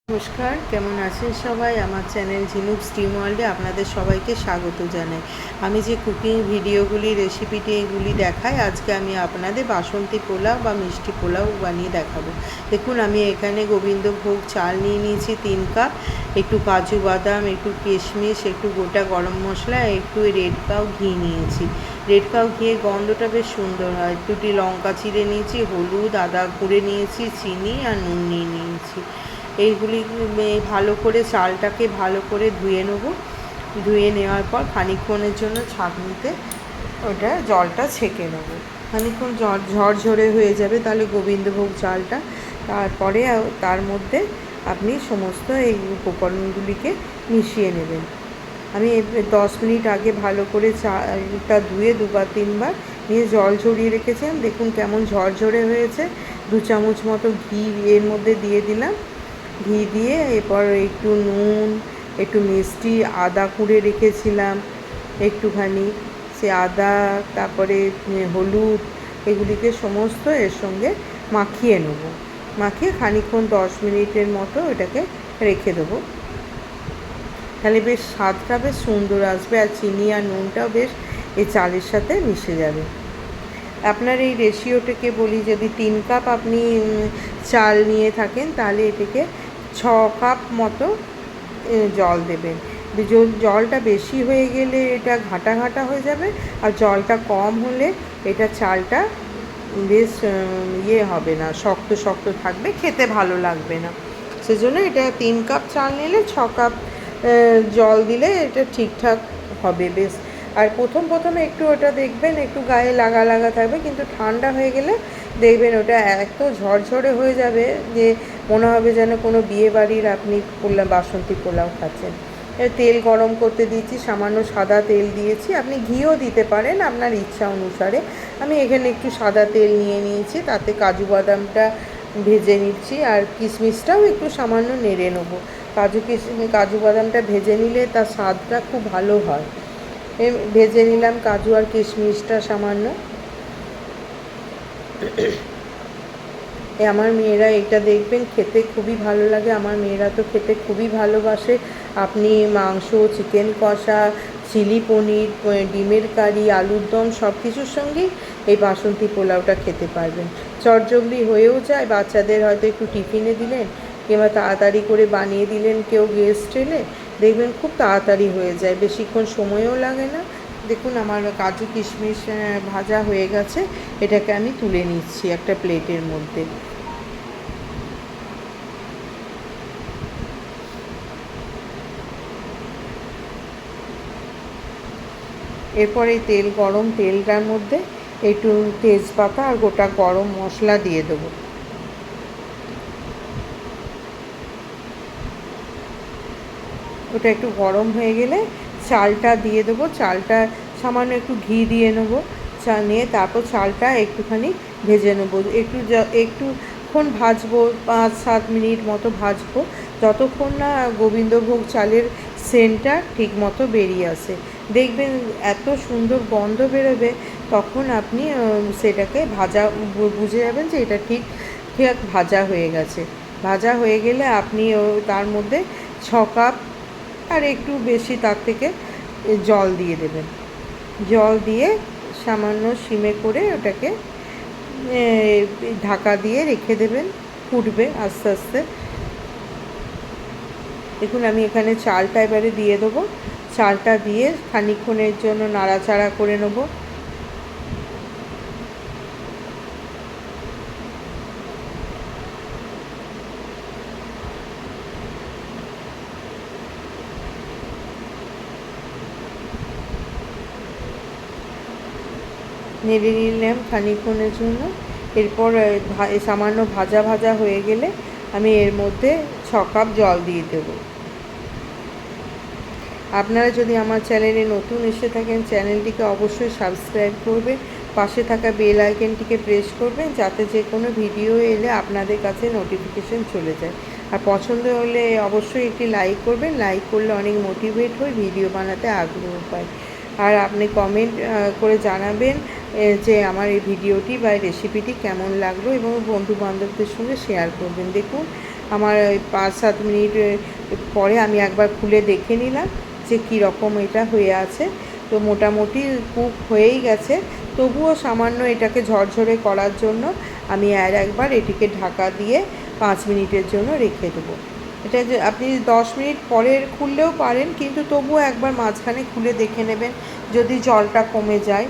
নমস্কার, কেমন আছেন সবাই? আমার চ্যানেল ঝিনুক স্টিম ওয়ার্ল্ডে আপনাদের সবাইকে স্বাগত জানাই। আমি যে কুকিং ভিডিওগুলি রেসিপিটিগুলি দেখাই, আজকে আমি আপনাদের বাসন্তী পোলাও বা মিষ্টি পোলাও বানিয়ে দেখাবো। দেখুন, আমি এখানে গোবিন্দভোগ চাল নিয়ে নিয়েছি 3 কাপ, একটু কাজু বাদাম, একটু কিশমিশ, একটু গোটা গরম মশলা, একটু রেড কাউ ঘি নিয়েছি। রেড কাউ ঘিয়ের গন্ধটা বেশ সুন্দর হয়। দুটি লঙ্কা চিড়ে নিয়েছি, হলুদ, আদা গুঁড়ে নিয়েছি, চিনি আর নুন নিয়ে নিয়েছি। এইগুলি ভালো করে চালটাকে ভালো করে ধুয়ে নেব। ধুয়ে নেওয়ার পর খানিকক্ষণের জন্য ছাঁকনিতে ওটা জলটা ছেঁকে নেব। খানিকক্ষণ ঝরঝরে হয়ে যাবে তাহলে গোবিন্দভোগ চালটা। তারপরে তার মধ্যে আপনি সমস্ত এই উপকরণগুলিকে মিশিয়ে নেবেন। আমি 10 মিনিট আগে ভালো করে চালটা ধুয়ে 2-3 বার নিয়ে জল ঝরিয়ে রেখেছিলাম। দেখুন কেমন ঝরঝরে হয়েছে। 2 চামচ মতো ঘি এর মধ্যে দিয়ে দিলাম। ঘি দিয়ে এরপর একটু নুন, একটু মিষ্টি, আদা কুড়ে রেখেছিলাম একটুখানি, সে আদা, তারপরে হলুদ, এগুলিকে সমস্ত এর সঙ্গে মাখিয়ে নেব। মাখিয়ে খানিকক্ষণ 10 মিনিটের মতো এটাকে রেখে দেবো। তাহলে বেশ স্বাদটা বেশ সুন্দর আসবে, আর চিনি আর নুনটাও বেশ এই চালের সাথে মিশে যাবে। আপনার এই রেশিওটাকে বলি, যদি 3 কাপ আপনি চাল নিয়ে থাকেন তাহলে এটাকে 6 কাপ মতো জল দেবেন। জলটা বেশি হয়ে গেলে এটা ঘাঁটা ঘাঁটা হয়ে যাবে, আর জলটা কম হলে এটা চালটা বেশ হবে না, শক্ত শক্ত থাকবে, খেতে ভালো লাগবে না। সেজন্য এটা 3 কাপ চাল নিলে 6 কাপ জল দিলে এটা ঠিকঠাক হবে বেশ। আর প্রথমে একটু ওটা দেখবেন একটু গায়ে লাগা লাগা থাকবে, কিন্তু ঠান্ডা হয়ে গেলে দেখবেন ওটা এত ঝরঝরে হয়ে যাবে যে মনে হবে যেন কোনো বিয়েবাড়ির আপনি বাসন্তী পোলাও খাচ্ছেন। তেল গরম করতে দিয়েছি, সামান্য সাদা তেল দিয়েছি, আপনি ঘিও দিতে পারেন আপনার ইচ্ছা অনুসারে। আমি এখানে একটু সাদা তেল নিয়ে নিয়েছি, তাতে কাজু বাদামটা ভেজে নিচ্ছি, আর কিশমিশটাও একটু সামান্য নেড়ে নেবো। কাজু বাদামটা ভেজে নিলে তার স্বাদটা খুব ভালো হয়। ভেজে নিলাম কাজু আর কিশমিশটা সামান্য। আমার মেয়েরা এটা দেখবেন খেতে খুবই ভালো লাগে, আমার মেয়েরা তো খেতে খুবই ভালোবাসে। আপনি মাংস, চিকেন কষা, চিলি পনির, ডিমের কারি, আলুর দম সব কিছুর সঙ্গেই এই বাসন্তী পোলাওটা খেতে পারবেন। চটজলদি হয়েও যায়, বাচ্চাদের হয়তো একটু টিফিনে দিলেন কিংবা তাড়াতাড়ি করে বানিয়ে দিলেন কেউ গেস্ট এলে, দেখবেন খুব তাড়াতাড়ি হয়ে যায়, বেশিক্ষণ সময়ও লাগে না। দেখুন আমার কাজু কিশমিশ ভাজা হয়ে গেছে, এটাকে আমি তুলে নিচ্ছি একটা প্লেটের মধ্যে। এরপর এই তেলটার মধ্যে একটু তেজপাতা আর গোটা গরম মশলা দিয়ে দেবো। ওটা একটু গরম হয়ে গেলে চালটা দিয়ে দেবো। চালটা সামান্য একটু ঘি দিয়ে নেবো। নিয়ে তারপর চালটা একটুখানি ভেজে নেবো। একটুক্ষণ ভাজবো, 5-7 মিনিট মতো ভাজবো, যতক্ষণ না গোবিন্দভোগ চালের সেন্টটা ঠিক মতো বেরিয়ে আসে। দেখবেন এত সুন্দর গন্ধ বেরোবে, তখন আপনি সেটাকে বুঝে যাবেন যে এটা ঠিক ঠিক ভাজা হয়ে গেছে। ভাজা হয়ে গেলে আপনি তার মধ্যে 6 কাপ আর একটু বেশি তার থেকে জল দিয়ে দেবেন। জল দিয়ে সামান্য সিমে করে ওটাকে ঢাকা দিয়ে রেখে দেবেন, ফুটবে আস্তে আস্তে। দেখুন আমি এখানে চালটা এবারে দিয়ে দেবো। চালটা দিয়ে খানিকক্ষণের জন্য নাড়াচাড়া করে নেবো। নেড়ে নিলাম খানিকক্ষণের জন্য। এরপর সামান্য ভাজা ভাজা হয়ে গেলে আমি এর মধ্যে 6 কাপ জল দিয়ে দেবো। আপনারা যদি আমার চ্যানেলে নতুন এসে থাকেন, চ্যানেলটিকে অবশ্যই সাবস্ক্রাইব করবেন, পাশে থাকা বেল আইকনটিকে প্রেস করবেন, যাতে যে কোনো ভিডিও এলে আপনাদের কাছে নোটিফিকেশন চলে যায়। আর পছন্দ হলে অবশ্যই একটি লাইক করবেন, লাইক করলে অনেক মোটিভেট হয়ে ভিডিও বানাতে আগ্রহ পায়। আর আপনি কমেন্ট করে জানাবেন যে আমার এই ভিডিওটি বা রেসিপিটি কেমন লাগলো, এবং বন্ধু বান্ধবদের সঙ্গে শেয়ার করবেন। দেখুন আমার ওই 5-7 মিনিট পরে আমি একবার খুলে দেখে নিলাম যে কীরকম এটা হয়ে আছে। তো মোটামুটি কুক হয়েই গেছে, তবুও সামান্য এটাকে ঝরঝরে করার জন্য আমি আর একবার এটিকে ঢাকা দিয়ে 5 মিনিটের জন্য রেখে দেবো। এটা যে আপনি 10 মিনিট পরে খুললেও পারেন, কিন্তু তবুও একবার মাঝখানে খুলে দেখে নেবেন যদি জলটা কমে যায়।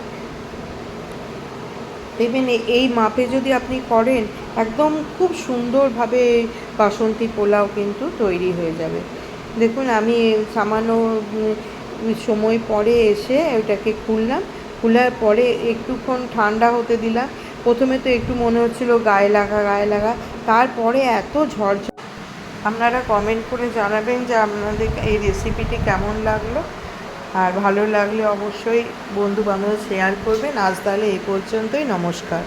দেখবেন এই মাপে যদি আপনি করেন একদম খুব সুন্দরভাবে বাসন্তী পোলাও কিন্তু তৈরি হয়ে যাবে। দেখুন আমি সামান্য সময় পরে এসে ওটাকে খুললাম, খোলার পরে একটুক্ষণ ঠান্ডা হতে দিলাম। প্রথমে তো একটু মনে হচ্ছিল গায়ে লাগা, তারপরে এত ঝরঝর। আপনারা কমেন্ট করে জানাবেন যে আপনাদের এই রেসিপিটি কেমন লাগলো, আর ভালো লাগলে অবশ্যই বন্ধু বান্ধব শেয়ার করবেন। আজ তাহলে এই পর্যন্তই, নমস্কার।